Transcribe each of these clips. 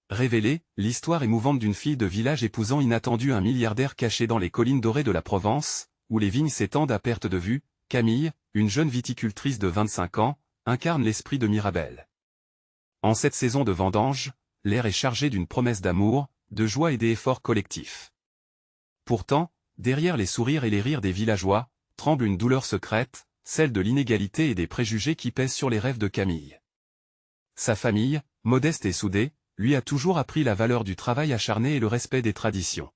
Révélée, l'histoire émouvante d'une fille de village épousant inattendu un milliardaire caché dans les collines dorées de la Provence, où les vignes s'étendent à perte de vue, Camille, une jeune viticultrice de 25 ans, incarne l'esprit de Mirabel. En cette saison de vendange, l'air est chargé d'une promesse d'amour, de joie et d'efforts collectifs. Pourtant, derrière les sourires et les rires des villageois, tremble une douleur secrète, celle de l'inégalité et des préjugés qui pèsent sur les rêves de Camille. Sa famille, modeste et soudée, lui a toujours appris la valeur du travail acharné et le respect des traditions.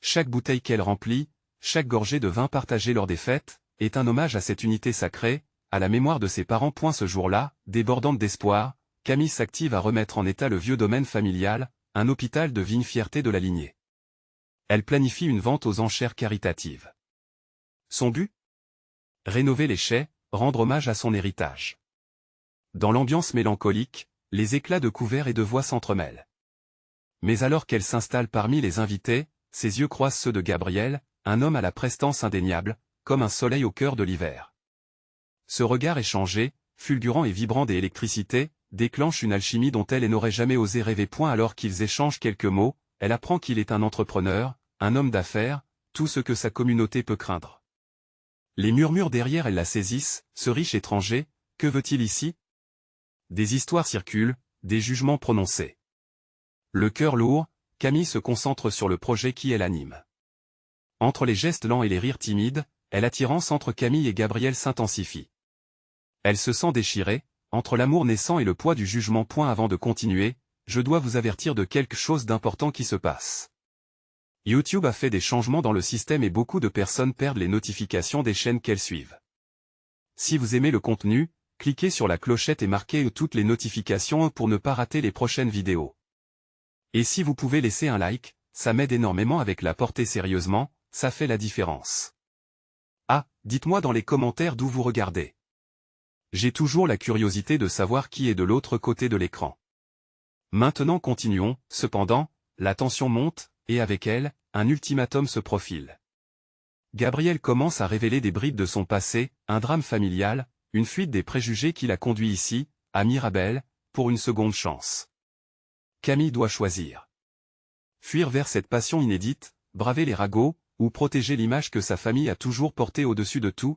Chaque bouteille qu'elle remplit, chaque gorgée de vin partagée lors des fêtes, est un hommage à cette unité sacrée, à la mémoire de ses parents. Ce jour-là, débordante d'espoir, Camille s'active à remettre en état le vieux domaine familial, un hôpital de vigne fierté de la lignée. Elle planifie une vente aux enchères caritatives. Son but ? Rénover les chais, rendre hommage à son héritage. Dans l'ambiance mélancolique, les éclats de couverts et de voix s'entremêlent. Mais alors qu'elle s'installe parmi les invités, ses yeux croisent ceux de Gabriel, un homme à la prestance indéniable, comme un soleil au cœur de l'hiver. Ce regard échangé, fulgurant et vibrant d'électricité, déclenche une alchimie dont elle n'aurait jamais osé rêver. Alors qu'ils échangent quelques mots, elle apprend qu'il est un entrepreneur, un homme d'affaires, tout ce que sa communauté peut craindre. Les murmures derrière elle la saisissent, ce riche étranger, que veut-il ici ? Des histoires circulent, des jugements prononcés. Le cœur lourd, Camille se concentre sur le projet qui l'anime. Entre les gestes lents et les rires timides, l'attirance entre Camille et Gabriel s'intensifie. Elle se sent déchirée, entre l'amour naissant et le poids du jugement. Avant de continuer, je dois vous avertir de quelque chose d'important qui se passe. YouTube a fait des changements dans le système et beaucoup de personnes perdent les notifications des chaînes qu'elles suivent. Si vous aimez le contenu, cliquez sur la clochette et marquez toutes les notifications pour ne pas rater les prochaines vidéos. Et si vous pouvez laisser un like, ça m'aide énormément. Avec la portée sérieusement, ça fait la différence. Ah, dites-moi dans les commentaires d'où vous regardez. J'ai toujours la curiosité de savoir qui est de l'autre côté de l'écran. Maintenant continuons, cependant, la tension monte, et avec elle, un ultimatum se profile. Gabriel commence à révéler des bribes de son passé, un drame familial, une fuite des préjugés qui l'a conduit ici, à Mirabel, pour une seconde chance. Camille doit choisir. Fuir vers cette passion inédite, braver les ragots, ou protéger l'image que sa famille a toujours portée au-dessus de tout.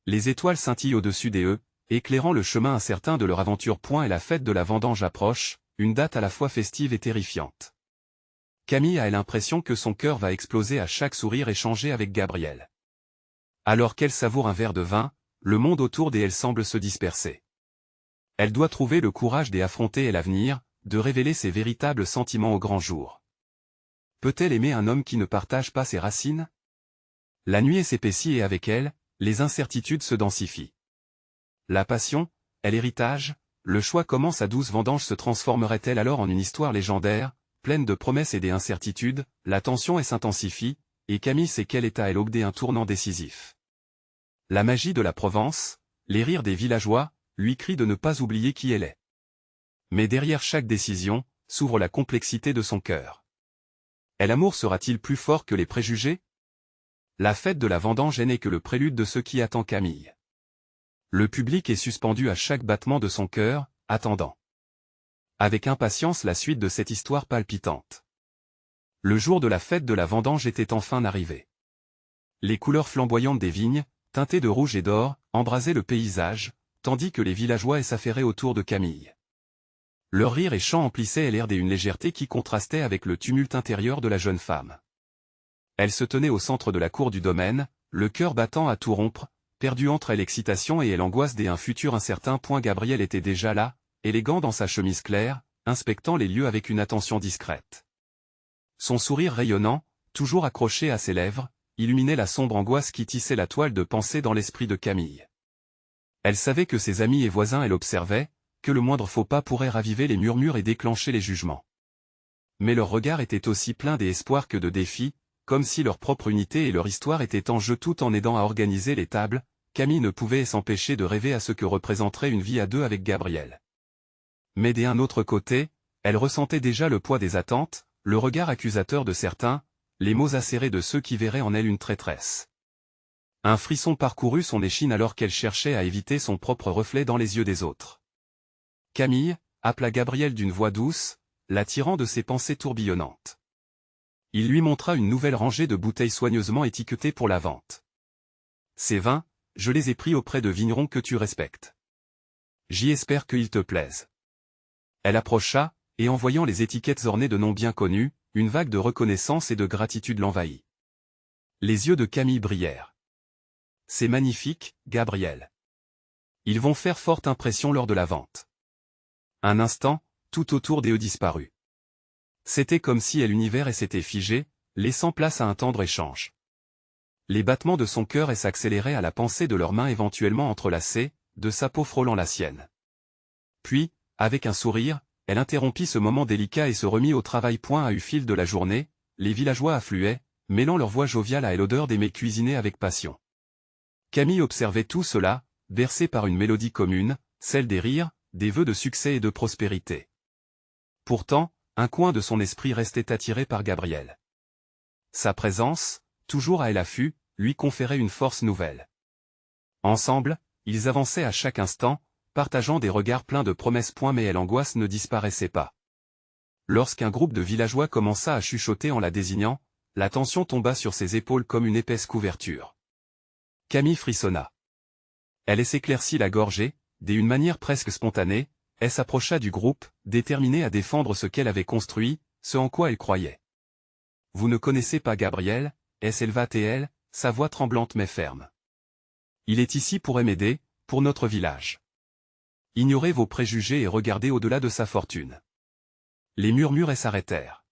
Les étoiles scintillent au-dessus des éclairant le chemin incertain de leur aventure. Et la fête de la vendange approche, une date à la fois festive et terrifiante. Camille a l'impression que son cœur va exploser à chaque sourire échangé avec Gabriel. Alors qu'elle savoure un verre de vin, le monde autour d'elle semble se disperser. Elle doit trouver le courage d'affronter l'avenir, de révéler ses véritables sentiments au grand jour. Peut-elle aimer un homme qui ne partage pas ses racines ? La nuit s'épaissit et avec elle, les incertitudes se densifient. La passion, l'héritage, le choix commence. À 12 vendanges se transformerait-elle alors en une histoire légendaire, pleine de promesses et d'incertitudes? La tension s'intensifie, et Camille sait qu'elle est à l'aube d'un tournant décisif. La magie de la Provence, les rires des villageois, lui crient de ne pas oublier qui elle est. Mais derrière chaque décision, s'ouvre la complexité de son cœur. L'amour sera-t-il plus fort que les préjugés? La fête de la vendange n'est que le prélude de ce qui attend Camille. Le public est suspendu à chaque battement de son cœur, attendant avec impatience la suite de cette histoire palpitante. Le jour de la fête de la vendange était enfin arrivé. Les couleurs flamboyantes des vignes, teintées de rouge et d'or, embrasaient le paysage, tandis que les villageois s'affairaient autour de Camille. Leurs rires et chants emplissaient l'air d'une légèreté qui contrastait avec le tumulte intérieur de la jeune femme. Elle se tenait au centre de la cour du domaine, le cœur battant à tout rompre, perdue entre l'excitation et l'angoisse d'un futur incertain. Gabriel était déjà là, élégant dans sa chemise claire, inspectant les lieux avec une attention discrète. Son sourire rayonnant, toujours accroché à ses lèvres, illuminait la sombre angoisse qui tissait la toile de pensée dans l'esprit de Camille. Elle savait que ses amis et voisins l'observaient, que le moindre faux pas pourrait raviver les murmures et déclencher les jugements. Mais leur regard était aussi plein d'espoir que de défis, comme si leur propre unité et leur histoire étaient en jeu. Tout en aidant à organiser les tables, Camille ne pouvait s'empêcher de rêver à ce que représenterait une vie à deux avec Gabriel. Mais d'un autre côté, elle ressentait déjà le poids des attentes, le regard accusateur de certains, les mots acérés de ceux qui verraient en elle une traîtresse. Un frisson parcourut son échine alors qu'elle cherchait à éviter son propre reflet dans les yeux des autres. « Camille » appela Gabriel d'une voix douce, l'attirant de ses pensées tourbillonnantes. Il lui montra une nouvelle rangée de bouteilles soigneusement étiquetées pour la vente. Ces vins, je les ai pris auprès de vignerons que tu respectes. J'y espère qu'ils te plaisent. Elle approcha, et en voyant les étiquettes ornées de noms bien connus, une vague de reconnaissance et de gratitude l'envahit. Les yeux de Camille brillèrent. C'est magnifique, Gabriel. Ils vont faire forte impression lors de la vente. Un instant, tout autour d'eux disparut. C'était comme si l'univers s'était figé, laissant place à un tendre échange. Les battements de son cœur s'accéléraient à la pensée de leurs mains éventuellement entrelacées, de sa peau frôlant la sienne. Puis, avec un sourire, elle interrompit ce moment délicat et se remit au travail. À eu fil de la journée, les villageois affluaient, mêlant leur voix joviale à l'odeur des mets cuisinés avec passion. Camille observait tout cela, bercée par une mélodie commune, celle des rires, des vœux de succès et de prospérité. Pourtant, un coin de son esprit restait attiré par Gabriel. Sa présence, toujours à l'affût, lui conférait une force nouvelle. Ensemble, ils avançaient à chaque instant, partageant des regards pleins de promesses. Mais l'angoisse ne disparaissait pas. Lorsqu'un groupe de villageois commença à chuchoter en la désignant, la tension tomba sur ses épaules comme une épaisse couverture. Camille frissonna. Elle s'éclaircit la gorge et, d'une manière presque spontanée, elle s'approcha du groupe, déterminée à défendre ce qu'elle avait construit, ce en quoi elle croyait. « Vous ne connaissez pas Gabriel » s'éleva-t-elle, sa voix tremblante mais ferme. « Il est ici pour m'aider, pour notre village. Ignorez vos préjugés et regardez au-delà de sa fortune. » Les murmures s'arrêtèrent.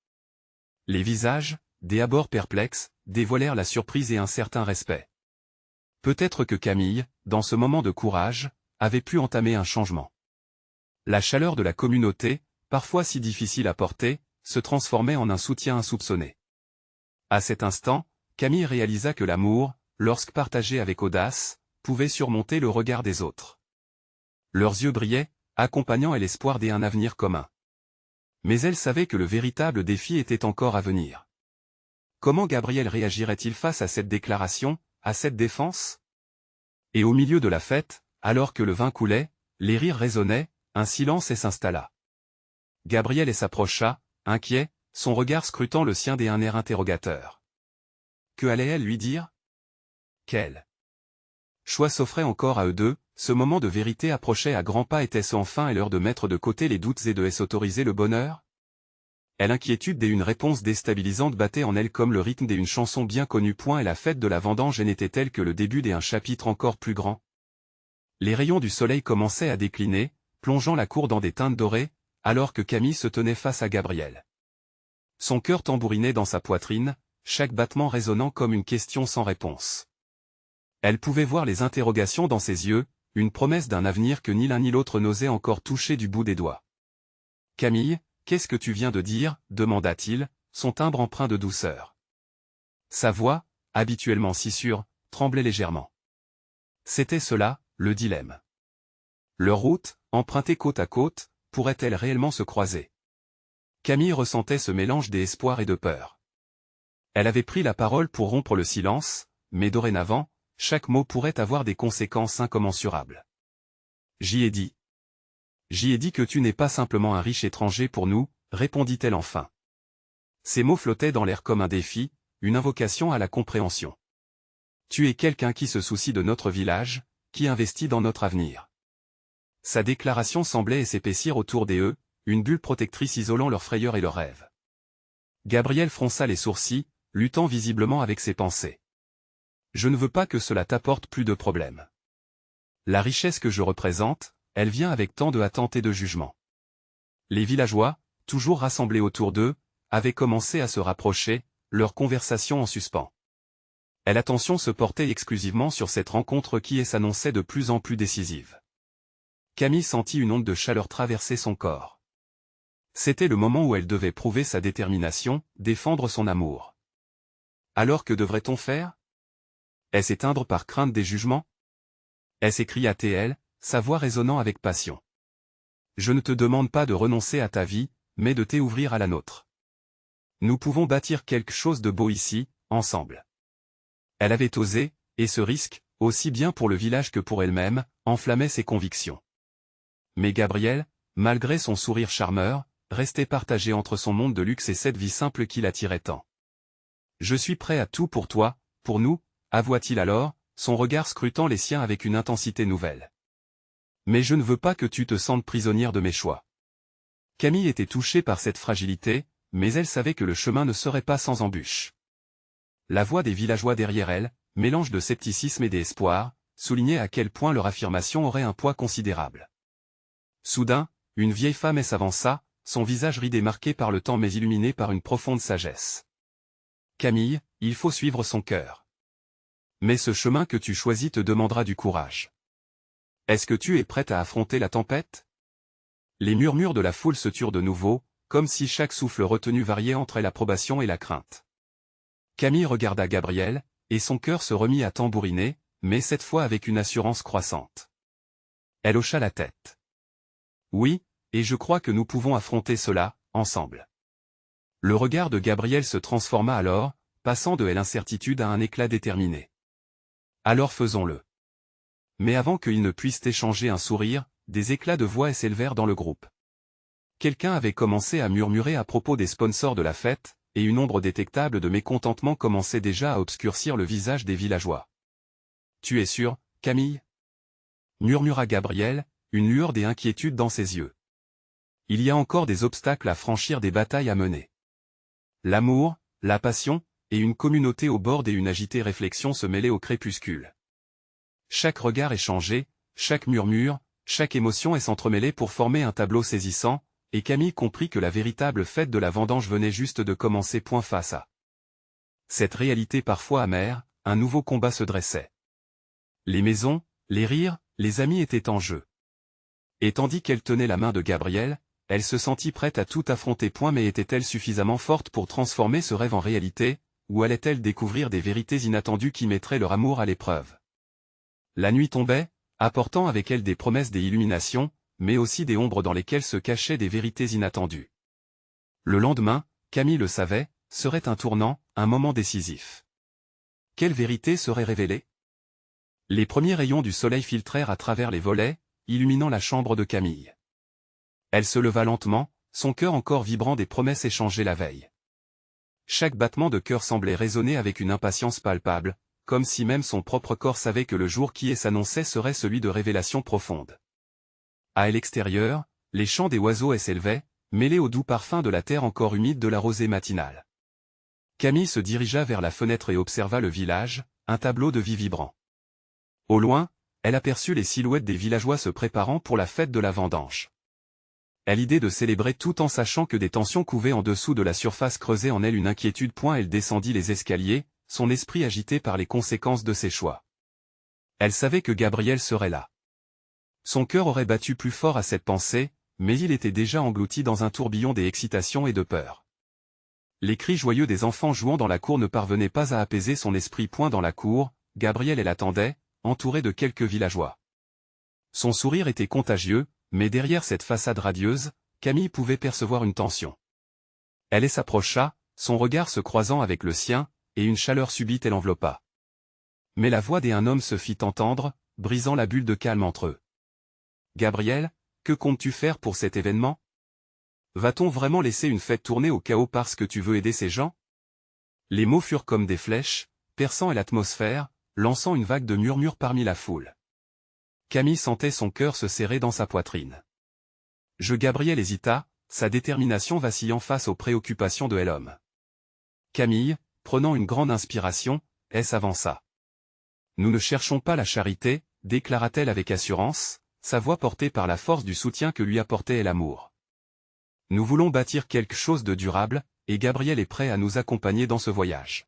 Les visages, des abords perplexes, dévoilèrent la surprise et un certain respect. Peut-être que Camille, dans ce moment de courage, avait pu entamer un changement. La chaleur de la communauté, parfois si difficile à porter, se transformait en un soutien insoupçonné. À cet instant, Camille réalisa que l'amour, lorsque partagé avec audace, pouvait surmonter le regard des autres. Leurs yeux brillaient, accompagnant l'espoir d'un avenir commun. Mais elle savait que le véritable défi était encore à venir. Comment Gabriel réagirait-il face à cette déclaration, à cette défense? Et au milieu de la fête, alors que le vin coulait, les rires résonnaient, un silence s'installa. Gabriel s'approcha, inquiet, son regard scrutant le sien d'un air interrogateur. Que allait-elle lui dire? Quel choix s'offrait encore à eux deux? Ce moment de vérité approchait à grands pas. Était-ce enfin l'heure de mettre de côté les doutes et de s'autoriser le bonheur? L'inquiétude d'une réponse déstabilisante battait en elle comme le rythme d'une chanson bien connue. Et la fête de la vendange n'était-elle que le début d'un chapitre encore plus grand? Les rayons du soleil commençaient à décliner, plongeant la cour dans des teintes dorées, alors que Camille se tenait face à Gabriel. Son cœur tambourinait dans sa poitrine, chaque battement résonnant comme une question sans réponse. Elle pouvait voir les interrogations dans ses yeux, une promesse d'un avenir que ni l'un ni l'autre n'osait encore toucher du bout des doigts. « Camille, qu'est-ce que tu viens de dire ?» demanda-t-il, son timbre empreint de douceur. Sa voix, habituellement si sûre, tremblait légèrement. C'était cela, le dilemme. Leur route, empruntée côte à côte, pourrait-elle réellement se croiser? Camille ressentait ce mélange d'espoir et de peur. Elle avait pris la parole pour rompre le silence, mais dorénavant, chaque mot pourrait avoir des conséquences incommensurables. J'y ai dit. J'y ai dit que tu n'es pas simplement un riche étranger pour nous, répondit-elle enfin. Ces mots flottaient dans l'air comme un défi, une invocation à la compréhension. Tu es quelqu'un qui se soucie de notre village, qui investit dans notre avenir. Sa déclaration semblait s'épaissir autour d'eux, une bulle protectrice isolant leurs frayeurs et leurs rêves. Gabriel fronça les sourcils, luttant visiblement avec ses pensées. Je ne veux pas que cela t'apporte plus de problèmes. La richesse que je représente, elle vient avec tant de attentes et de jugement. Les villageois, toujours rassemblés autour d'eux, avaient commencé à se rapprocher, leur conversation en suspens. L'attention se portait exclusivement sur cette rencontre qui s'annonçait de plus en plus décisive. Camille sentit une onde de chaleur traverser son corps. C'était le moment où elle devait prouver sa détermination, défendre son amour. Alors que devrait-on faire? S'éteindre par crainte des jugements? S'écria-t-elle, sa voix résonnant avec passion. Je ne te demande pas de renoncer à ta vie, mais de t'ouvrir à la nôtre. Nous pouvons bâtir quelque chose de beau ici, ensemble. Elle avait osé, et ce risque, aussi bien pour le village que pour elle-même, enflammait ses convictions. Mais Gabriel, malgré son sourire charmeur, restait partagé entre son monde de luxe et cette vie simple qui l'attirait tant. Je suis prêt à tout pour toi, pour nous, avoua-t-il alors, son regard scrutant les siens avec une intensité nouvelle. Mais je ne veux pas que tu te sentes prisonnière de mes choix. Camille était touchée par cette fragilité, mais elle savait que le chemin ne serait pas sans embûches. La voix des villageois derrière elle, mélange de scepticisme et d'espoir, soulignait à quel point leur affirmation aurait un poids considérable. Soudain, une vieille femme s'avança, son visage ridé marqué par le temps mais illuminé par une profonde sagesse. Camille, il faut suivre son cœur. Mais ce chemin que tu choisis te demandera du courage. Est-ce que tu es prête à affronter la tempête? Les murmures de la foule se turent de nouveau, comme si chaque souffle retenu variait entre l'approbation et la crainte. Camille regarda Gabriel, et son cœur se remit à tambouriner, mais cette fois avec une assurance croissante. Elle hocha la tête. Oui, et je crois que nous pouvons affronter cela, ensemble. Le regard de Gabriel se transforma alors, passant de l'incertitude à un éclat déterminé. Alors faisons-le. Mais avant qu'ils ne puissent échanger un sourire, des éclats de voix s'élevèrent dans le groupe. Quelqu'un avait commencé à murmurer à propos des sponsors de la fête, et une ombre détectable de mécontentement commençait déjà à obscurcir le visage des villageois. « Tu es sûr, Camille » murmura Gabriel, une lueur d'inquiétude dans ses yeux. Il y a encore des obstacles à franchir, des batailles à mener. L'amour, la passion, et une communauté au bord et une agitée réflexion se mêlaient au crépuscule. Chaque regard échangé, chaque murmure, chaque émotion s'entremêlait pour former un tableau saisissant, et Camille comprit que la véritable fête de la vendange venait juste de commencer. Face à cette réalité parfois amère, un nouveau combat se dressait. Les maisons, les rires, les amis étaient en jeu. Et tandis qu'elle tenait la main de Gabriel, elle se sentit prête à tout affronter. Mais était-elle suffisamment forte pour transformer ce rêve en réalité, ou allait-elle découvrir des vérités inattendues qui mettraient leur amour à l'épreuve? La nuit tombait, apportant avec elle des promesses, des illuminations, mais aussi des ombres dans lesquelles se cachaient des vérités inattendues. Le lendemain, Camille le savait, serait un tournant, un moment décisif. Quelle vérité serait révélée? Les premiers rayons du soleil filtrèrent à travers les volets, illuminant la chambre de Camille. Elle se leva lentement, son cœur encore vibrant des promesses échangées la veille. Chaque battement de cœur semblait résonner avec une impatience palpable, comme si même son propre corps savait que le jour qui s'annonçait serait celui de révélations profondes. À l'extérieur, les chants des oiseaux s'élevaient, mêlés au doux parfum de la terre encore humide de la rosée matinale. Camille se dirigea vers la fenêtre et observa le village, un tableau de vie vibrant. Au loin, elle aperçut les silhouettes des villageois se préparant pour la fête de la vendange. Elle l'idée de célébrer tout en sachant que des tensions couvaient en dessous de la surface creusait en elle une inquiétude. Elle descendit les escaliers, son esprit agité par les conséquences de ses choix. Elle savait que Gabriel serait là. Son cœur aurait battu plus fort à cette pensée, mais il était déjà englouti dans un tourbillon d'excitation et de peur. Les cris joyeux des enfants jouant dans la cour ne parvenaient pas à apaiser son esprit. Dans la cour, Gabriel l'attendait, entouré de quelques villageois. Son sourire était contagieux, mais derrière cette façade radieuse, Camille pouvait percevoir une tension. Elle s'approcha, son regard se croisant avec le sien, et une chaleur subite l'enveloppa. Mais la voix d'un homme se fit entendre, brisant la bulle de calme entre eux. « Gabriel, que comptes-tu faire pour cet événement? Va-t-on vraiment laisser une fête tourner au chaos parce que tu veux aider ces gens ?» Les mots furent comme des flèches, perçant l'atmosphère, lançant une vague de murmures parmi la foule. Camille sentait son cœur se serrer dans sa poitrine. Gabriel hésita, sa détermination vacillant face aux préoccupations de l'homme. Camille, prenant une grande inspiration, s'avança. « Nous ne cherchons pas la charité, déclara-t-elle avec assurance, sa voix portée par la force du soutien que lui apportait l'amour. Nous voulons bâtir quelque chose de durable, et Gabriel est prêt à nous accompagner dans ce voyage. »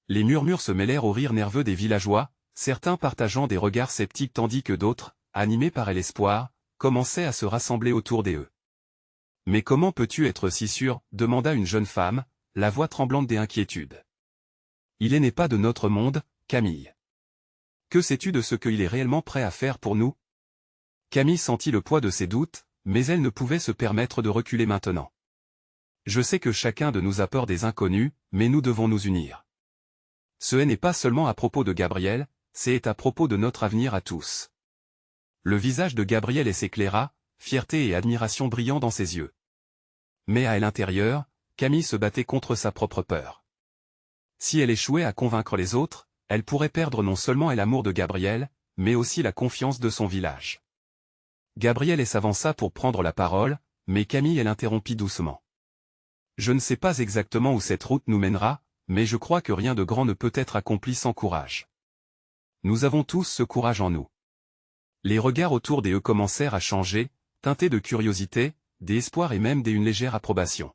Les murmures se mêlèrent aux rires nerveux des villageois, certains partageant des regards sceptiques tandis que d'autres, animés par l'espoir, commençaient à se rassembler autour d'eux. « Mais comment peux-tu être si sûr ?» demanda une jeune femme, la voix tremblante d'inquiétude. « Il n'est pas de notre monde, Camille. Que sais-tu de ce qu'il est réellement prêt à faire pour nous ?» Camille sentit le poids de ses doutes, mais elle ne pouvait se permettre de reculer maintenant. « Je sais que chacun de nous a peur des inconnus, mais nous devons nous unir. Ce n'est pas seulement à propos de Gabriel, c'est à propos de notre avenir à tous. » Le visage de Gabriel s'éclaira, fierté et admiration brillant dans ses yeux. Mais à l'intérieur, Camille se battait contre sa propre peur. Si elle échouait à convaincre les autres, elle pourrait perdre non seulement l'amour de Gabriel, mais aussi la confiance de son village. Gabriel s'avança pour prendre la parole, mais Camille l'interrompit doucement. Je ne sais pas exactement où cette route nous mènera, mais je crois que rien de grand ne peut être accompli sans courage. Nous avons tous ce courage en nous. Les regards autour d'eux commencèrent à changer, teintés de curiosité, d'espoir et même d'une légère approbation.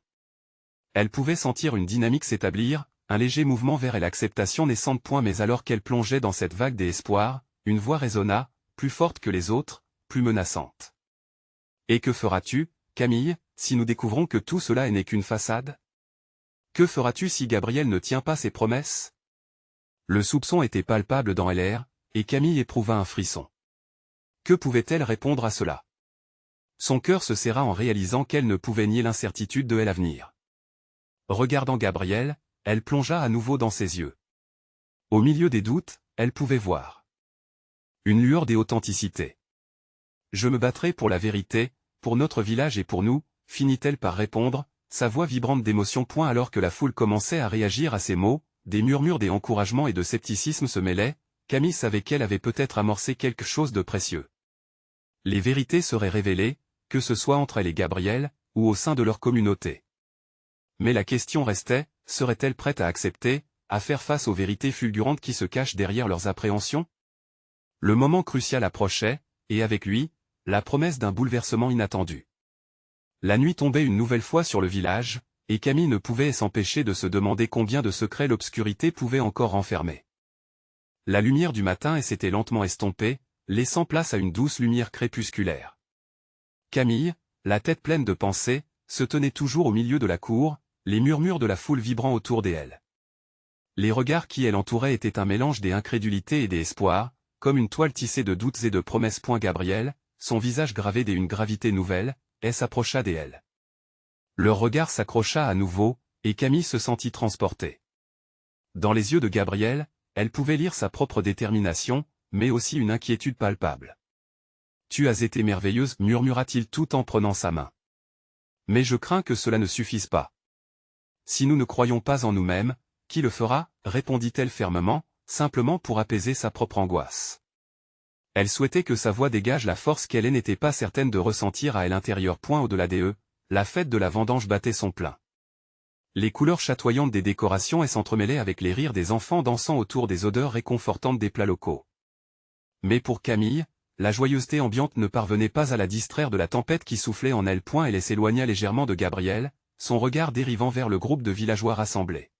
Elle pouvait sentir une dynamique s'établir, un léger mouvement vers l'acceptation naissante. Mais alors qu'elle plongeait dans cette vague d'espoir, une voix résonna, plus forte que les autres, plus menaçante. Et que feras-tu, Camille, si nous découvrons que tout cela n'est qu'une façade? Que feras-tu si Gabriel ne tient pas ses promesses? Le soupçon était palpable dans l'air, et Camille éprouva un frisson. Que pouvait-elle répondre à cela? Son cœur se serra en réalisant qu'elle ne pouvait nier l'incertitude de l'avenir. Regardant Gabriel, elle plongea à nouveau dans ses yeux. Au milieu des doutes, elle pouvait voir une lueur d'authenticité. Je me battrai pour la vérité, pour notre village et pour nous, finit-elle par répondre, sa voix vibrante d'émotion. Alors que la foule commençait à réagir à ces mots, des murmures d'encouragement et de scepticisme se mêlaient, Camille savait qu'elle avait peut-être amorcé quelque chose de précieux. Les vérités seraient révélées, que ce soit entre elle et Gabriel, ou au sein de leur communauté. Mais la question restait, serait-elle prête à accepter, à faire face aux vérités fulgurantes qui se cachent derrière leurs appréhensions? Le moment crucial approchait, et avec lui, la promesse d'un bouleversement inattendu. La nuit tombait une nouvelle fois sur le village, et Camille ne pouvait s'empêcher de se demander combien de secrets l'obscurité pouvait encore renfermer. La lumière du matin s'était lentement estompée, laissant place à une douce lumière crépusculaire. Camille, la tête pleine de pensées, se tenait toujours au milieu de la cour, les murmures de la foule vibrant autour d'elle. Les regards qui l'entouraient étaient un mélange d'incrédulité et d'espoir, comme une toile tissée de doutes et de promesses. Gabriel, son visage gravé d'une gravité nouvelle, s'approcha d'elle. Leur regard s'accrocha à nouveau, et Camille se sentit transportée. Dans les yeux de Gabriel, elle pouvait lire sa propre détermination, mais aussi une inquiétude palpable. « Tu as été merveilleuse, murmura-t-il tout en prenant sa main. Mais je crains que cela ne suffise pas. Si nous ne croyons pas en nous-mêmes, qui le fera, répondit-elle fermement, simplement pour apaiser sa propre angoisse. Elle souhaitait que sa voix dégage la force qu'elle n'était pas certaine de ressentir à l'intérieur. Au-delà d'eux, la fête de la vendange battait son plein. Les couleurs chatoyantes des décorations s'entremêlaient avec les rires des enfants dansant autour des odeurs réconfortantes des plats locaux. Mais pour Camille, la joyeuseté ambiante ne parvenait pas à la distraire de la tempête qui soufflait en elle. Elle s'éloigna légèrement de Gabriel, son regard dérivant vers le groupe de villageois rassemblés.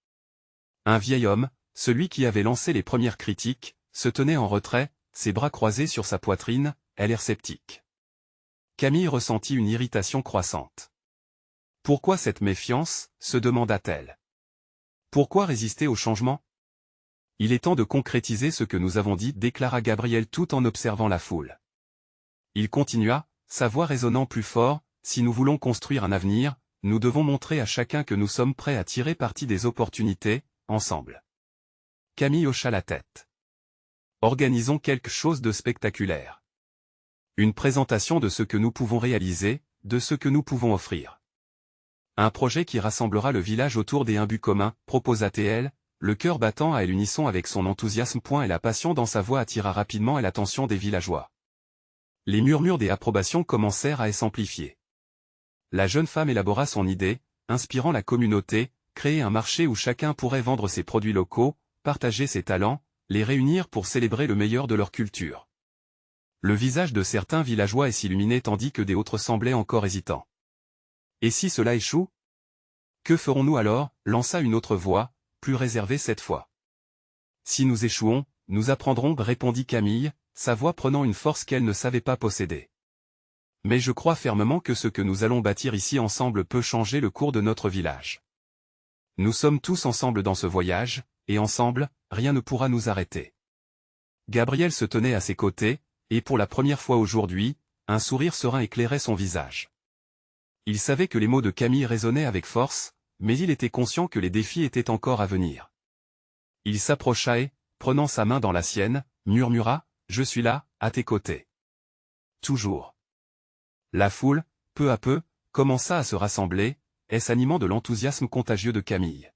Un vieil homme, celui qui avait lancé les premières critiques, se tenait en retrait, ses bras croisés sur sa poitrine, l'air sceptique. Camille ressentit une irritation croissante. Pourquoi cette méfiance, se demanda-t-elle. Pourquoi résister au changement? Il est temps de concrétiser ce que nous avons dit, déclara Gabriel tout en observant la foule. Il continua, sa voix résonnant plus fort, si nous voulons construire un avenir, nous devons montrer à chacun que nous sommes prêts à tirer parti des opportunités, ensemble. Camille hocha la tête. Organisons quelque chose de spectaculaire. Une présentation de ce que nous pouvons réaliser, de ce que nous pouvons offrir. Un projet qui rassemblera le village autour d'un but commun, proposa-t-elle, le cœur battant à l'unisson avec son enthousiasme. Et la passion dans sa voix attira rapidement l'attention des villageois. Les murmures d'approbation commencèrent à s'amplifier. La jeune femme élabora son idée, inspirant la communauté, créer un marché où chacun pourrait vendre ses produits locaux, partager ses talents, les réunir pour célébrer le meilleur de leur culture. Le visage de certains villageois s'illuminait tandis que d'autres semblaient encore hésitants. Et si cela échoue? Que ferons-nous alors? Lança une autre voix, plus réservée cette fois. Si nous échouons, nous apprendrons, répondit Camille, sa voix prenant une force qu'elle ne savait pas posséder. Mais je crois fermement que ce que nous allons bâtir ici ensemble peut changer le cours de notre village. Nous sommes tous ensemble dans ce voyage, et ensemble, rien ne pourra nous arrêter. Gabriel se tenait à ses côtés, et pour la première fois aujourd'hui, un sourire serein éclairait son visage. Il savait que les mots de Camille résonnaient avec force, mais il était conscient que les défis étaient encore à venir. Il s'approcha et, prenant sa main dans la sienne, murmura, « Je suis là, à tes côtés. » Toujours. La foule, peu à peu, commença à se rassembler, s'animant de l'enthousiasme contagieux de Camille.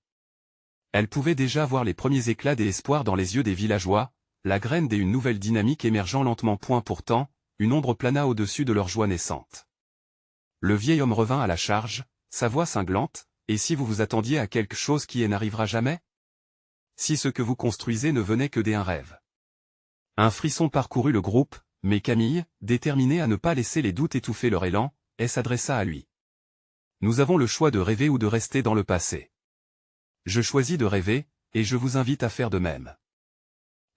Elle pouvait déjà voir les premiers éclats d'espoir dans les yeux des villageois, la graine d'une nouvelle dynamique émergeant lentement. Pourtant, une ombre plana au-dessus de leur joie naissante. Le vieil homme revint à la charge, sa voix cinglante, « Et si vous vous attendiez à quelque chose qui n'arrivera jamais? Si ce que vous construisez ne venait que d'un rêve. » Un frisson parcourut le groupe, mais Camille, déterminée à ne pas laisser les doutes étouffer leur élan, s'adressa à lui. « Nous avons le choix de rêver ou de rester dans le passé. Je choisis de rêver, et je vous invite à faire de même. »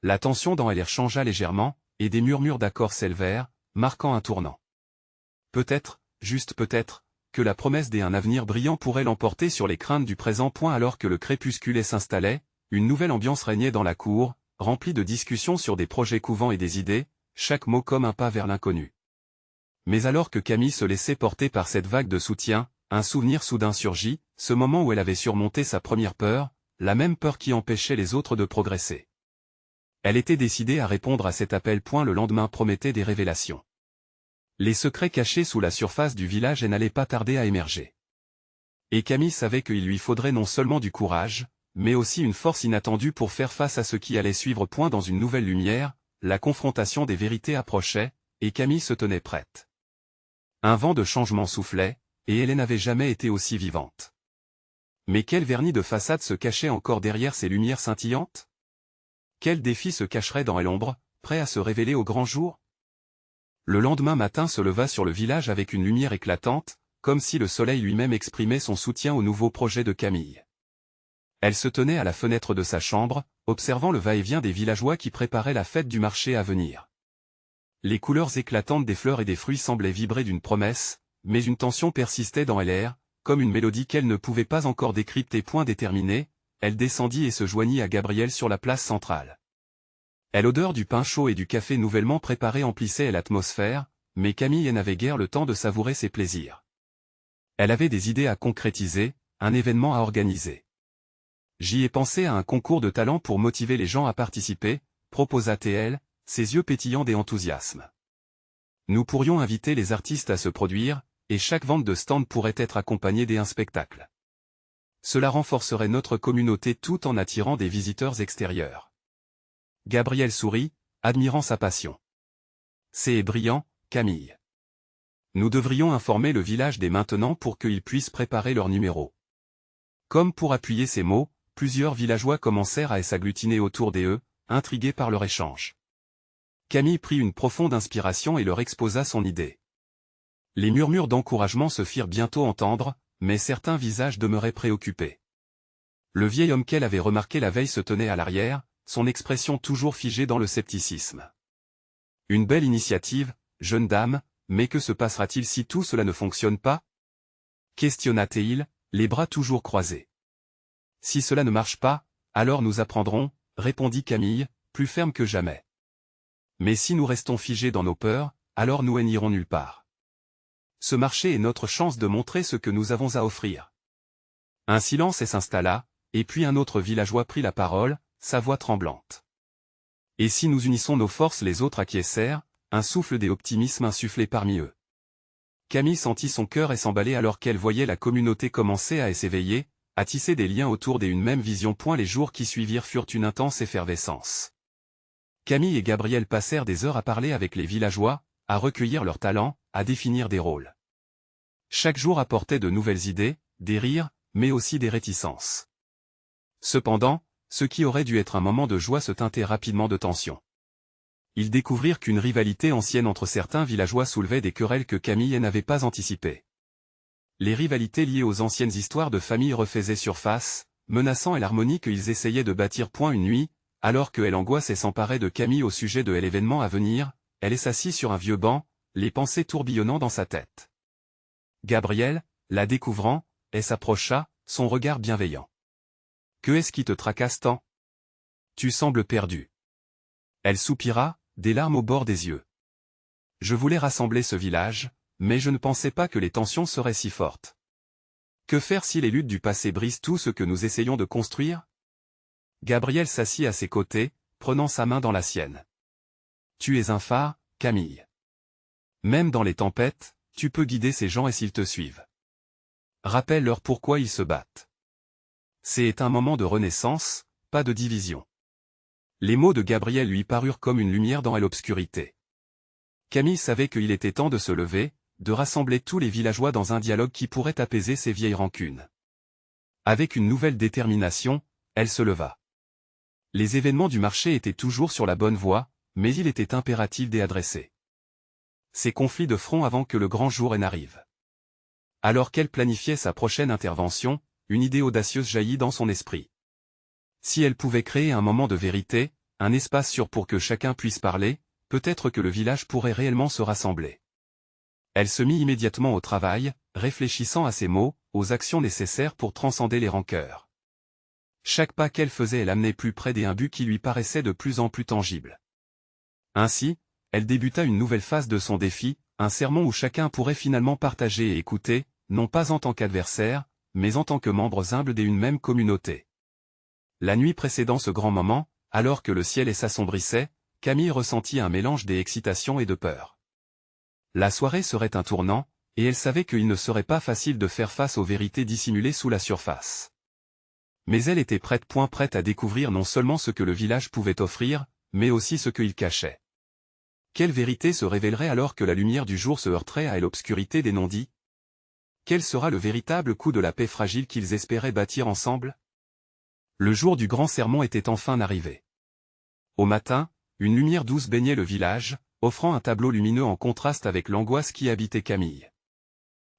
La tension dans l'air changea légèrement, et des murmures d'accord s'élevèrent, marquant un tournant. Peut-être, juste peut-être, que la promesse d'un avenir brillant pourrait l'emporter sur les craintes du présent. Alors que le crépuscule s'installait, une nouvelle ambiance régnait dans la cour, remplie de discussions sur des projets couvants et des idées, chaque mot comme un pas vers l'inconnu. Mais alors que Camille se laissait porter par cette vague de soutien, un souvenir soudain surgit, ce moment où elle avait surmonté sa première peur, la même peur qui empêchait les autres de progresser. Elle était décidée à répondre à cet appel. Le lendemain promettait des révélations. Les secrets cachés sous la surface du village n'allaient pas tarder à émerger. Et Camille savait qu'il lui faudrait non seulement du courage, mais aussi une force inattendue pour faire face à ce qui allait suivre. Dans une nouvelle lumière, la confrontation des vérités approchait, et Camille se tenait prête. Un vent de changement soufflait, et elle n'avait jamais été aussi vivante. Mais quel vernis de façade se cachait encore derrière ces lumières scintillantes? Quel défi se cacherait dans l'ombre, prêt à se révéler au grand jour? Le lendemain matin se leva sur le village avec une lumière éclatante, comme si le soleil lui-même exprimait son soutien au nouveau projet de Camille. Elle se tenait à la fenêtre de sa chambre, observant le va-et-vient des villageois qui préparaient la fête du marché à venir. Les couleurs éclatantes des fleurs et des fruits semblaient vibrer d'une promesse, mais une tension persistait dans l'air, comme une mélodie qu'elle ne pouvait pas encore décrypter. Déterminée, elle descendit et se joignit à Gabriel sur la place centrale. L'odeur du pain chaud et du café nouvellement préparé emplissait l'atmosphère, mais Camille n'avait guère le temps de savourer ses plaisirs. Elle avait des idées à concrétiser, un événement à organiser. J'y ai pensé à un concours de talent pour motiver les gens à participer, proposa-t-elle, ses yeux pétillants d'enthousiasme. Nous pourrions inviter les artistes à se produire, et chaque vente de stand pourrait être accompagnée d'un spectacle. Cela renforcerait notre communauté tout en attirant des visiteurs extérieurs. Gabriel sourit, admirant sa passion. C'est brillant, Camille. Nous devrions informer le village dès maintenant pour qu'ils puissent préparer leur numéro. Comme pour appuyer ces mots, plusieurs villageois commencèrent à s'agglutiner autour d'eux, intrigués par leur échange. Camille prit une profonde inspiration et leur exposa son idée. Les murmures d'encouragement se firent bientôt entendre, mais certains visages demeuraient préoccupés. Le vieil homme qu'elle avait remarqué la veille se tenait à l'arrière, son expression toujours figée dans le scepticisme. Une belle initiative, jeune dame, mais que se passera-t-il si tout cela ne fonctionne pas? Questionna-t-il, les bras toujours croisés. Si cela ne marche pas, alors nous apprendrons, répondit Camille, plus ferme que jamais. Mais si nous restons figés dans nos peurs, alors nous n'irons nulle part. Ce marché est notre chance de montrer ce que nous avons à offrir. Un silence s'installa, et puis un autre villageois prit la parole, sa voix tremblante. Et si nous unissons nos forces, les autres acquiescèrent, un souffle d'optimisme insufflé parmi eux. Camille sentit son cœur s'emballer alors qu'elle voyait la communauté commencer à s'éveiller, à tisser des liens autour d'une même vision. Les jours qui suivirent furent une intense effervescence. Camille et Gabriel passèrent des heures à parler avec les villageois, à recueillir leurs talents, à définir des rôles. Chaque jour apportait de nouvelles idées, des rires, mais aussi des réticences. Cependant, ce qui aurait dû être un moment de joie se teintait rapidement de tension. Ils découvrirent qu'une rivalité ancienne entre certains villageois soulevait des querelles que Camille n'avait pas anticipées. Les rivalités liées aux anciennes histoires de famille refaisaient surface, menaçant l'harmonie qu'ils essayaient de bâtir. Une nuit, alors que l'angoisse s'emparait de Camille au sujet de l'événement à venir, elle s'assit sur un vieux banc, les pensées tourbillonnant dans sa tête. Gabriel, la découvrant, s'approcha, son regard bienveillant. « Que est-ce qui te tracasse tant? Tu sembles perdu. » Elle soupira, des larmes au bord des yeux. « Je voulais rassembler ce village, mais je ne pensais pas que les tensions seraient si fortes. Que faire si les luttes du passé brisent tout ce que nous essayons de construire? » Gabriel s'assit à ses côtés, prenant sa main dans la sienne. « Tu es un phare, Camille. Même dans les tempêtes, tu peux guider ces gens s'ils te suivent. rappelle-leur pourquoi ils se battent. C'est un moment de renaissance, pas de division. Les mots de Gabriel lui parurent comme une lumière dans l'obscurité. Camille savait qu'il était temps de se lever, de rassembler tous les villageois dans un dialogue qui pourrait apaiser ses vieilles rancunes. Avec une nouvelle détermination, elle se leva. Les événements du marché étaient toujours sur la bonne voie, mais il était impératif d'y adresser ces conflits de front avant que le grand jour n'arrive. Alors qu'elle planifiait sa prochaine intervention, une idée audacieuse jaillit dans son esprit. Si elle pouvait créer un moment de vérité, un espace sûr pour que chacun puisse parler, peut-être que le village pourrait réellement se rassembler. Elle se mit immédiatement au travail, réfléchissant à ses mots, aux actions nécessaires pour transcender les rancœurs. Chaque pas qu'elle faisait l'amenait plus près d'un but qui lui paraissait de plus en plus tangible. Ainsi, elle débuta une nouvelle phase de son défi, un sermon où chacun pourrait finalement partager et écouter, non pas en tant qu'adversaire, mais en tant que membres humbles d'une même communauté. La nuit précédant ce grand moment, alors que le ciel s'assombrissait, Camille ressentit un mélange d'excitation et de peur. La soirée serait un tournant, et elle savait qu'il ne serait pas facile de faire face aux vérités dissimulées sous la surface. Mais elle était prête à découvrir non seulement ce que le village pouvait offrir, mais aussi ce qu'il cachait. Quelle vérité se révélerait alors que la lumière du jour se heurterait à l'obscurité des non-dits? Quel sera le véritable coup de la paix fragile qu'ils espéraient bâtir ensemble? Le jour du grand sermon était enfin arrivé. Au matin, une lumière douce baignait le village, offrant un tableau lumineux en contraste avec l'angoisse qui habitait Camille.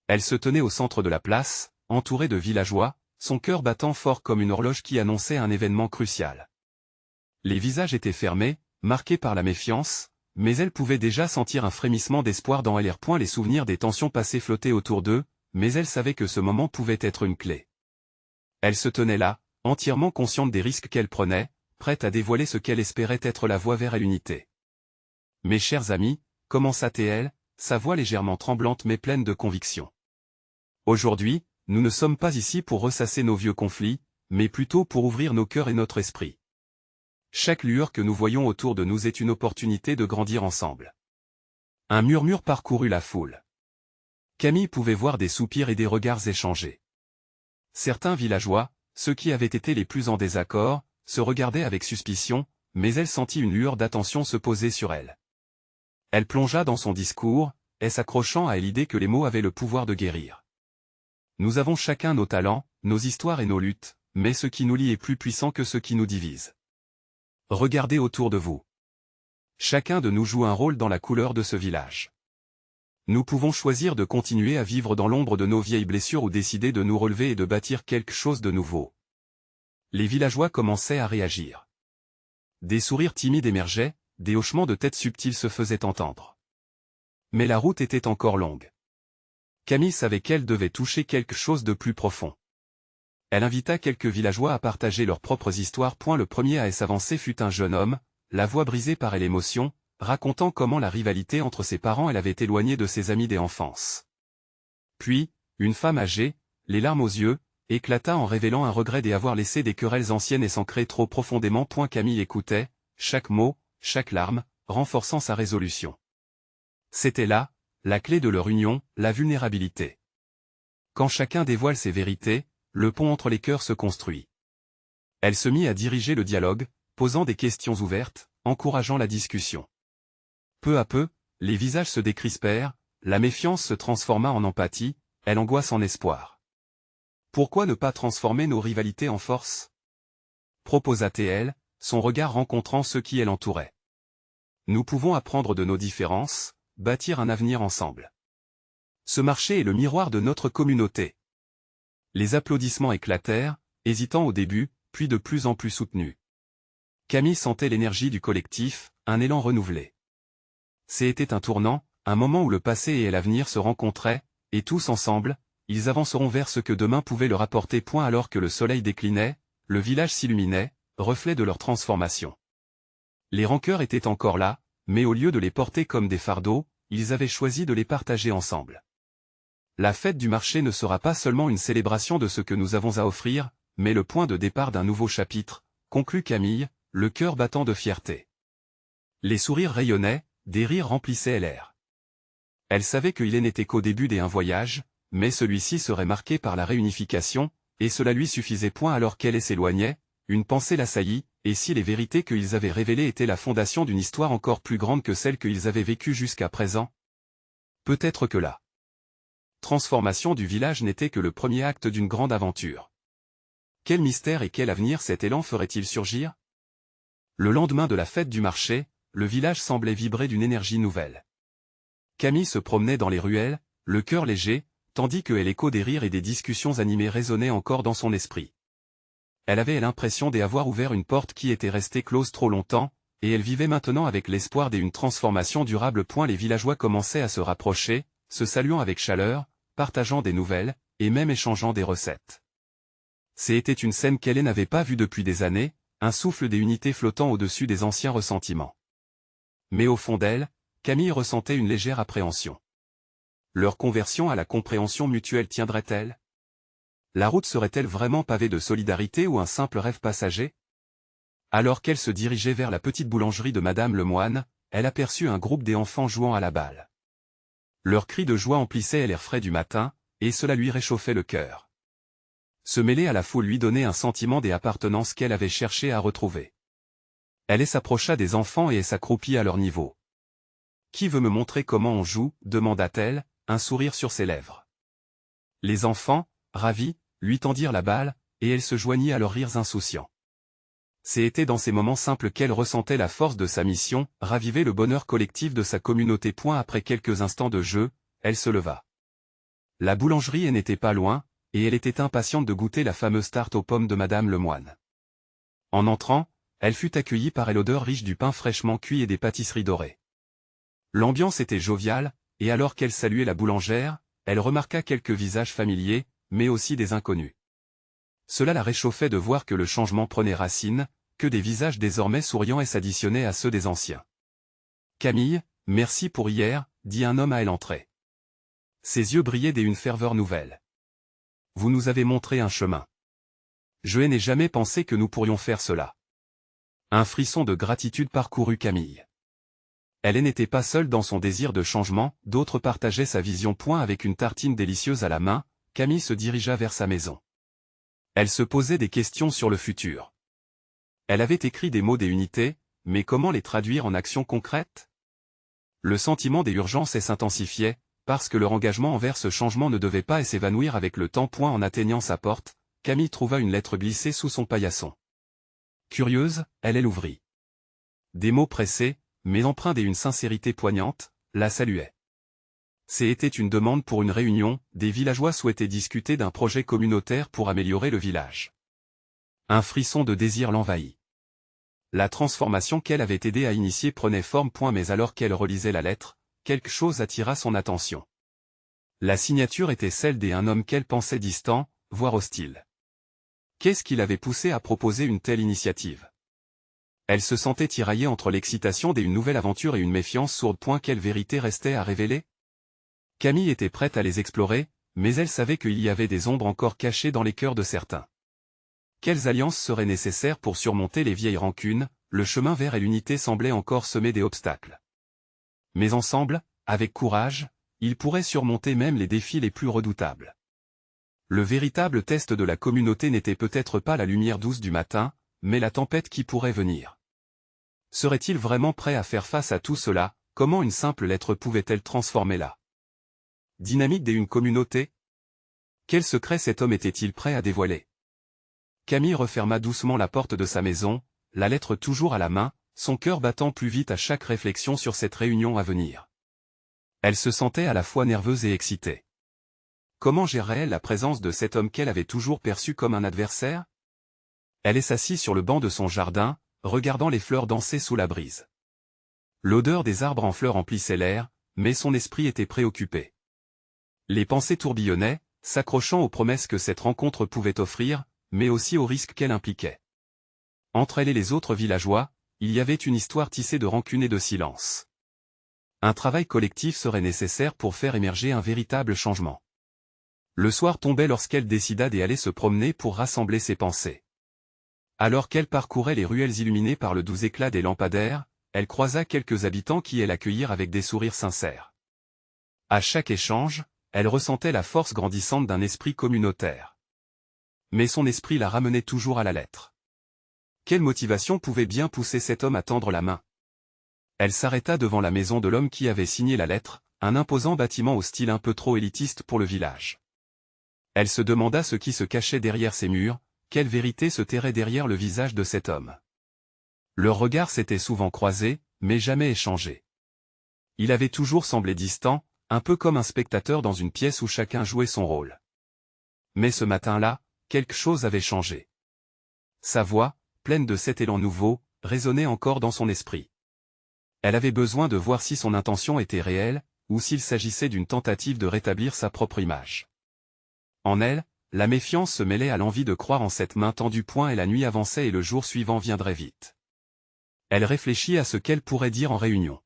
Elle se tenait au centre de la place, entourée de villageois, son cœur battant fort comme une horloge qui annonçait un événement crucial. Les visages étaient fermés, marqués par la méfiance, mais elle pouvait déjà sentir un frémissement d'espoir dans l'air. Les souvenirs des tensions passées flottaient autour d'eux, mais elle savait que ce moment pouvait être une clé. Elle se tenait là, entièrement consciente des risques qu'elle prenait, prête à dévoiler ce qu'elle espérait être la voie vers l'unité. « Mes chers amis », commença-t-elle, sa voix légèrement tremblante mais pleine de conviction. « Aujourd'hui, nous ne sommes pas ici pour ressasser nos vieux conflits, mais plutôt pour ouvrir nos cœurs et notre esprit. Chaque lueur que nous voyons autour de nous est une opportunité de grandir ensemble. » Un murmure parcourut la foule. Camille pouvait voir des soupirs et des regards échangés. Certains villageois, ceux qui avaient été les plus en désaccord, se regardaient avec suspicion, mais elle sentit une lueur d'attention se poser sur elle. Elle plongea dans son discours, s'accrochant à l'idée que les mots avaient le pouvoir de guérir. Nous avons chacun nos talents, nos histoires et nos luttes, mais ce qui nous lie est plus puissant que ce qui nous divise. Regardez autour de vous. Chacun de nous joue un rôle dans la couleur de ce village. Nous pouvons choisir de continuer à vivre dans l'ombre de nos vieilles blessures ou décider de nous relever et de bâtir quelque chose de nouveau. Les villageois commençaient à réagir. Des sourires timides émergeaient, des hochements de tête subtils se faisaient entendre. Mais la route était encore longue. Camille savait qu'elle devait toucher quelque chose de plus profond. Elle invita quelques villageois à partager leurs propres histoires. Le premier à s'avancer fut un jeune homme, la voix brisée par l'émotion, racontant comment la rivalité entre ses parents l'avait éloigné de ses amis d'enfance. Puis, une femme âgée, les larmes aux yeux, éclata en révélant un regret d'avoir laissé des querelles anciennes et s'ancrer trop profondément. Camille écoutait, chaque mot, chaque larme, renforçant sa résolution. C'était là, la clé de leur union, la vulnérabilité. Quand chacun dévoile ses vérités, le pont entre les cœurs se construit. Elle se mit à diriger le dialogue, posant des questions ouvertes, encourageant la discussion. Peu à peu, les visages se décrispèrent, la méfiance se transforma en empathie, l'angoisse en espoir. Pourquoi ne pas transformer nos rivalités en force? Proposa-t-elle, son regard rencontrant ceux qui l'entouraient. Nous pouvons apprendre de nos différences, bâtir un avenir ensemble. Ce marché est le miroir de notre communauté. Les applaudissements éclatèrent, hésitant au début, puis de plus en plus soutenus. Camille sentait l'énergie du collectif, un élan renouvelé. C'était un tournant, un moment où le passé et l'avenir se rencontraient, et tous ensemble, ils avanceront vers ce que demain pouvait leur apporter. Alors que le soleil déclinait, le village s'illuminait, reflet de leur transformation. Les rancœurs étaient encore là, mais au lieu de les porter comme des fardeaux, ils avaient choisi de les partager ensemble. La fête du marché ne sera pas seulement une célébration de ce que nous avons à offrir, mais le point de départ d'un nouveau chapitre, conclut Camille, le cœur battant de fierté. Les sourires rayonnaient, des rires remplissaient l'air. Elle savait qu'il n'était qu'au début d'un voyage, mais celui-ci serait marqué par la réunification, et cela lui suffisait point alors qu'elle s'éloignait, une pensée l'assaillit, et si les vérités qu'ils avaient révélées étaient la fondation d'une histoire encore plus grande que celle qu'ils avaient vécue jusqu'à présent? Peut-être que la transformation du village n'était que le premier acte d'une grande aventure. Quel mystère et quel avenir cet élan ferait-il surgir? Le lendemain de la fête du marché, le village semblait vibrer d'une énergie nouvelle. Camille se promenait dans les ruelles, le cœur léger, tandis que l'écho des rires et des discussions animées résonnait encore dans son esprit. Elle avait l'impression d'avoir ouvert une porte qui était restée close trop longtemps, et elle vivait maintenant avec l'espoir d'une transformation durable. Les villageois commençaient à se rapprocher, se saluant avec chaleur, partageant des nouvelles, et même échangeant des recettes. C'était une scène qu'elle n'avait pas vue depuis des années, un souffle d'unité flottant au-dessus des anciens ressentiments. Mais au fond d'elle, Camille ressentait une légère appréhension. Leur conversion à la compréhension mutuelle tiendrait-elle? La route serait-elle vraiment pavée de solidarité ou un simple rêve passager? Alors qu'elle se dirigeait vers la petite boulangerie de Madame Lemoine, elle aperçut un groupe d'enfants jouant à la balle. Leurs cris de joie emplissaient l'air frais du matin, et cela lui réchauffait le cœur. Se mêler à la foule lui donnait un sentiment d'appartenance qu'elle avait cherché à retrouver. Elle s'approcha des enfants et s'accroupit à leur niveau. « Qui veut me montrer comment on joue ?» demanda-t-elle, un sourire sur ses lèvres. Les enfants, ravis, lui tendirent la balle, et elle se joignit à leurs rires insouciants. C'était dans ces moments simples qu'elle ressentait la force de sa mission, raviver le bonheur collectif de sa communauté. Après quelques instants de jeu, elle se leva. La boulangerie n'était pas loin, et elle était impatiente de goûter la fameuse tarte aux pommes de Madame Lemoine. En entrant, elle fut accueillie par l'odeur riche du pain fraîchement cuit et des pâtisseries dorées. L'ambiance était joviale, et alors qu'elle saluait la boulangère, elle remarqua quelques visages familiers, mais aussi des inconnus. Cela la réchauffait de voir que le changement prenait racine, que des visages désormais souriants s'additionnaient à ceux des anciens. « Camille, merci pour hier », dit un homme à elle entrée. Ses yeux brillaient d'une ferveur nouvelle. « Vous nous avez montré un chemin. Je n'ai jamais pensé que nous pourrions faire cela. » Un frisson de gratitude parcourut Camille. Elle n'était pas seule dans son désir de changement, d'autres partageaient sa vision. Avec une tartine délicieuse à la main, Camille se dirigea vers sa maison. Elle se posait des questions sur le futur. Elle avait écrit des mots d'unité, mais comment les traduire en actions concrètes? Le sentiment d'urgence s'intensifiait, parce que leur engagement envers ce changement ne devait pas s'évanouir avec le temps. En atteignant sa porte, Camille trouva une lettre glissée sous son paillasson. Curieuse, elle l'ouvrit. Des mots pressés, mais empreints d'une sincérité poignante, la saluaient. C'était une demande pour une réunion, des villageois souhaitaient discuter d'un projet communautaire pour améliorer le village. Un frisson de désir l'envahit. La transformation qu'elle avait aidé à initier prenait forme. Mais alors qu'elle relisait la lettre, quelque chose attira son attention. La signature était celle d'un homme qu'elle pensait distant, voire hostile. Qu'est-ce qui l'avait poussé à proposer une telle initiative? Elle se sentait tiraillée entre l'excitation d'une nouvelle aventure et une méfiance sourde. Quelle vérité restait à révéler? Camille était prête à les explorer, mais elle savait qu'il y avait des ombres encore cachées dans les cœurs de certains. Quelles alliances seraient nécessaires pour surmonter les vieilles rancunes? Le chemin vers l'unité semblait encore semé d'obstacles. Mais ensemble, avec courage, ils pourraient surmonter même les défis les plus redoutables. Le véritable test de la communauté n'était peut-être pas la lumière douce du matin, mais la tempête qui pourrait venir. Serait-il vraiment prêt à faire face à tout cela? Comment une simple lettre pouvait-elle transformer la dynamique d'une communauté? Quel secret cet homme était-il prêt à dévoiler? Camille referma doucement la porte de sa maison, la lettre toujours à la main, son cœur battant plus vite à chaque réflexion sur cette réunion à venir. Elle se sentait à la fois nerveuse et excitée. Comment gérerait-elle la présence de cet homme qu'elle avait toujours perçu comme un adversaire? Elle s'assit sur le banc de son jardin, regardant les fleurs danser sous la brise. L'odeur des arbres en fleurs emplissait l'air, mais son esprit était préoccupé. Les pensées tourbillonnaient, s'accrochant aux promesses que cette rencontre pouvait offrir, mais aussi aux risques qu'elle impliquait. Entre elle et les autres villageois, il y avait une histoire tissée de rancune et de silence. Un travail collectif serait nécessaire pour faire émerger un véritable changement. Le soir tombait lorsqu'elle décida d'aller se promener pour rassembler ses pensées. Alors qu'elle parcourait les ruelles illuminées par le doux éclat des lampadaires, elle croisa quelques habitants qui l'accueillirent avec des sourires sincères. À chaque échange, elle ressentait la force grandissante d'un esprit communautaire. Mais son esprit la ramenait toujours à la lettre. Quelle motivation pouvait bien pousser cet homme à tendre la main? Elle s'arrêta devant la maison de l'homme qui avait signé la lettre, un imposant bâtiment au style un peu trop élitiste pour le village. Elle se demanda ce qui se cachait derrière ces murs, quelle vérité se terrait derrière le visage de cet homme. Leurs regards s'étaient souvent croisés, mais jamais échangés. Il avait toujours semblé distant, un peu comme un spectateur dans une pièce où chacun jouait son rôle. Mais ce matin-là, quelque chose avait changé. Sa voix, pleine de cet élan nouveau, résonnait encore dans son esprit. Elle avait besoin de voir si son intention était réelle, ou s'il s'agissait d'une tentative de rétablir sa propre image. En elle, la méfiance se mêlait à l'envie de croire en cette main tendue point et la nuit avançait et le jour suivant viendrait vite. Elle réfléchit à ce qu'elle pourrait dire en réunion.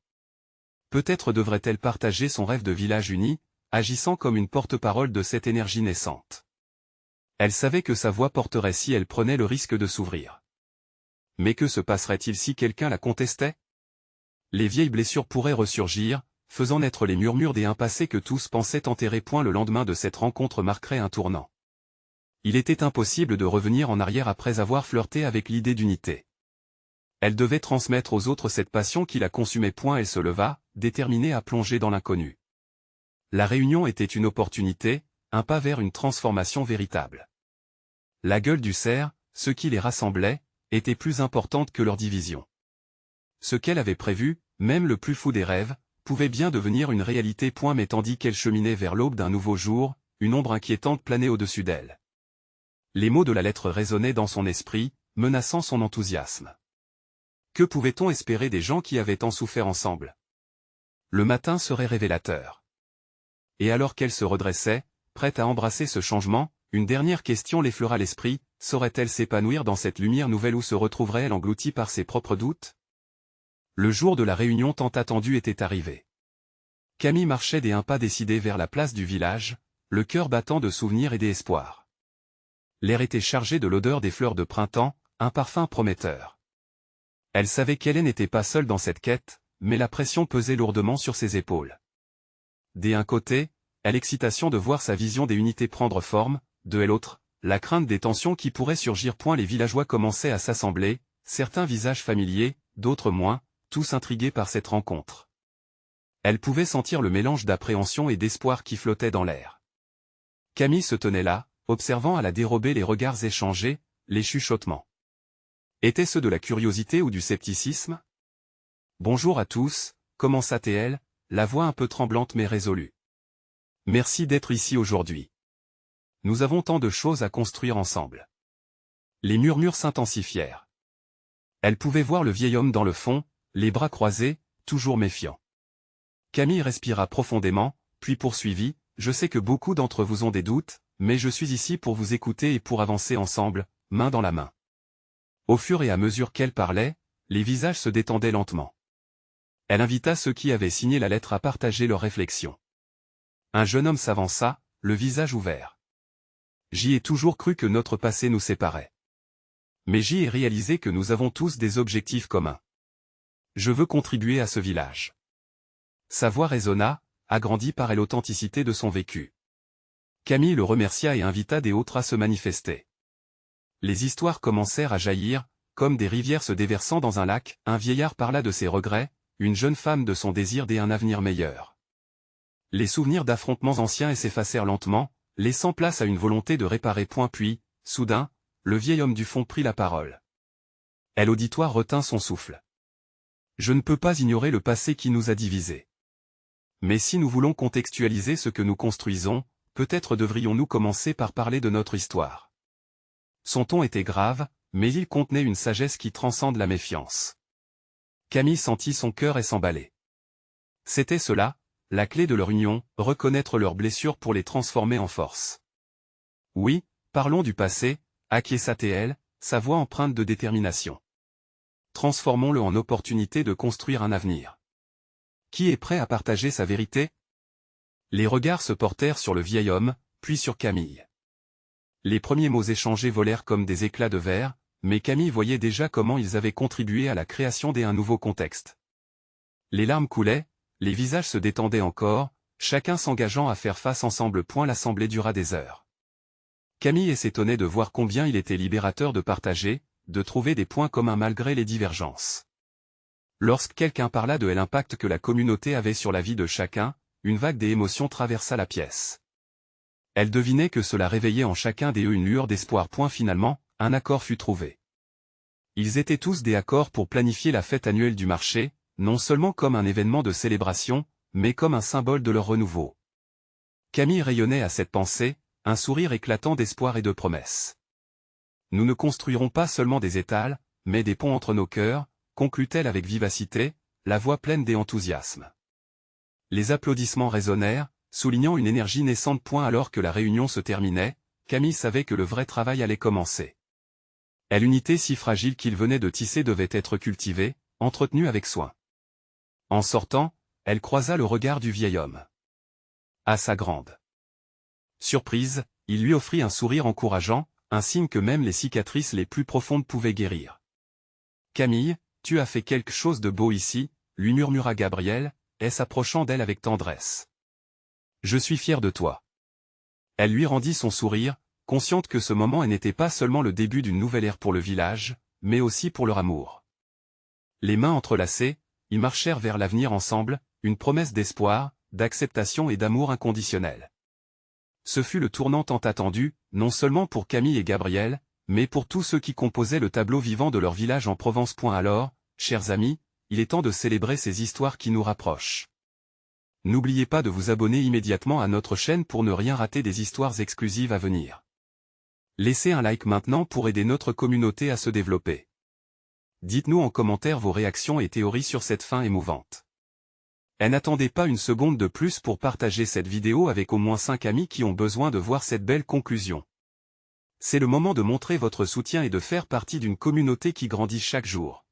Peut-être devrait-elle partager son rêve de village uni, agissant comme une porte-parole de cette énergie naissante. Elle savait que sa voix porterait si elle prenait le risque de s'ouvrir. Mais que se passerait-il si quelqu'un la contestait? Les vieilles blessures pourraient ressurgir, faisant naître les murmures d'un passé que tous pensaient enterrer point le lendemain de cette rencontre marquerait un tournant. Il était impossible de revenir en arrière après avoir flirté avec l'idée d'unité. Elle devait transmettre aux autres cette passion qui la consumait point. Elle se leva, déterminée à plonger dans l'inconnu. La réunion était une opportunité, un pas vers une transformation véritable. La gueule du cerf, ce qui les rassemblait, était plus importante que leur division. Ce qu'elle avait prévu, même le plus fou des rêves, pouvait bien devenir une réalité. Mais tandis qu'elle cheminait vers l'aube d'un nouveau jour, une ombre inquiétante planait au-dessus d'elle. Les mots de la lettre résonnaient dans son esprit, menaçant son enthousiasme. Que pouvait-on espérer des gens qui avaient tant souffert ensemble? Le matin serait révélateur. Et alors qu'elle se redressait, prête à embrasser ce changement, une dernière question l'effleura l'esprit, saurait-elle s'épanouir dans cette lumière nouvelle ou se retrouverait-elle engloutie par ses propres doutes? Le jour de la réunion tant attendue était arrivé. Camille marchait des un pas décidés vers la place du village, le cœur battant de souvenirs et d'espoir. L'air était chargé de l'odeur des fleurs de printemps, un parfum prometteur. Elle savait qu'Hélène n'était pas seule dans cette quête, mais la pression pesait lourdement sur ses épaules. D'un côté, l'excitation de voir sa vision des unités prendre forme, de l'autre, la crainte des tensions qui pourraient surgir. Les villageois commençaient à s'assembler, certains visages familiers, d'autres moins, tous intrigués par cette rencontre. Elle pouvait sentir le mélange d'appréhension et d'espoir qui flottait dans l'air. Camille se tenait là, observant à la dérobée les regards échangés, les chuchotements. Étaient-ce de la curiosité ou du scepticisme? Bonjour à tous, commença-t-elle, la voix un peu tremblante mais résolue. Merci d'être ici aujourd'hui. Nous avons tant de choses à construire ensemble. Les murmures s'intensifièrent. Elle pouvait voir le vieil homme dans le fond, les bras croisés, toujours méfiant. Camille respira profondément, puis poursuivit, je sais que beaucoup d'entre vous ont des doutes, mais je suis ici pour vous écouter et pour avancer ensemble, main dans la main. Au fur et à mesure qu'elle parlait, les visages se détendaient lentement. Elle invita ceux qui avaient signé la lettre à partager leurs réflexions. Un jeune homme s'avança, le visage ouvert. J'y ai toujours cru que notre passé nous séparait. Mais j'y ai réalisé que nous avons tous des objectifs communs. Je veux contribuer à ce village. Sa voix résonna, agrandie par l'authenticité de son vécu. Camille le remercia et invita des autres à se manifester. Les histoires commencèrent à jaillir, comme des rivières se déversant dans un lac. Un vieillard parla de ses regrets, une jeune femme de son désir d'un avenir meilleur. Les souvenirs d'affrontements anciens s'effacèrent lentement, laissant place à une volonté de réparer. Puis, soudain, le vieil homme du fond prit la parole. L'auditoire retint son souffle. Je ne peux pas ignorer le passé qui nous a divisés. Mais si nous voulons contextualiser ce que nous construisons, peut-être devrions-nous commencer par parler de notre histoire. Son ton était grave, mais il contenait une sagesse qui transcende la méfiance. Camille sentit son cœur s'emballer. C'était cela, la clé de leur union, reconnaître leurs blessures pour les transformer en force. Oui, parlons du passé, acquiesça-t-elle, sa voix empreinte de détermination. Transformons-le en opportunité de construire un avenir. Qui est prêt à partager sa vérité? Les regards se portèrent sur le vieil homme, puis sur Camille. Les premiers mots échangés volèrent comme des éclats de verre, mais Camille voyait déjà comment ils avaient contribué à la création d'un nouveau contexte. Les larmes coulaient, les visages se détendaient encore, chacun s'engageant à faire face ensemble. L'assemblée dura des heures. Camille s'étonnait de voir combien il était libérateur de partager, de trouver des points communs malgré les divergences. Lorsque quelqu'un parla de l'impact que la communauté avait sur la vie de chacun, une vague d'émotions traversa la pièce. Elle devinait que cela réveillait en chacun d'eux une lueur d'espoir. Finalement, un accord fut trouvé. Ils étaient tous d'accord pour planifier la fête annuelle du marché, non seulement comme un événement de célébration, mais comme un symbole de leur renouveau. Camille rayonnait à cette pensée, un sourire éclatant d'espoir et de promesses. Nous ne construirons pas seulement des étals, mais des ponts entre nos cœurs, conclut-elle avec vivacité, la voix pleine d'enthousiasme. Les applaudissements résonnèrent, soulignant une énergie naissante. Alors que la réunion se terminait, Camille savait que le vrai travail allait commencer. L'unité si fragile qu'il venait de tisser devait être cultivée, entretenue avec soin. En sortant, elle croisa le regard du vieil homme. À sa grande surprise, il lui offrit un sourire encourageant, un signe que même les cicatrices les plus profondes pouvaient guérir. « Camille, tu as fait quelque chose de beau ici », lui murmura Gabriel, s'approchant d'elle avec tendresse. « Je suis fier de toi. » Elle lui rendit son sourire, consciente que ce moment n'était pas seulement le début d'une nouvelle ère pour le village, mais aussi pour leur amour. Les mains entrelacées, ils marchèrent vers l'avenir ensemble, une promesse d'espoir, d'acceptation et d'amour inconditionnel. Ce fut le tournant tant attendu, non seulement pour Camille et Gabriel, mais pour tous ceux qui composaient le tableau vivant de leur village en Provence. Alors, chers amis, il est temps de célébrer ces histoires qui nous rapprochent. N'oubliez pas de vous abonner immédiatement à notre chaîne pour ne rien rater des histoires exclusives à venir. Laissez un like maintenant pour aider notre communauté à se développer. Dites-nous en commentaire vos réactions et théories sur cette fin émouvante. N'attendez pas une seconde de plus pour partager cette vidéo avec au moins 5 amis qui ont besoin de voir cette belle conclusion. C'est le moment de montrer votre soutien et de faire partie d'une communauté qui grandit chaque jour.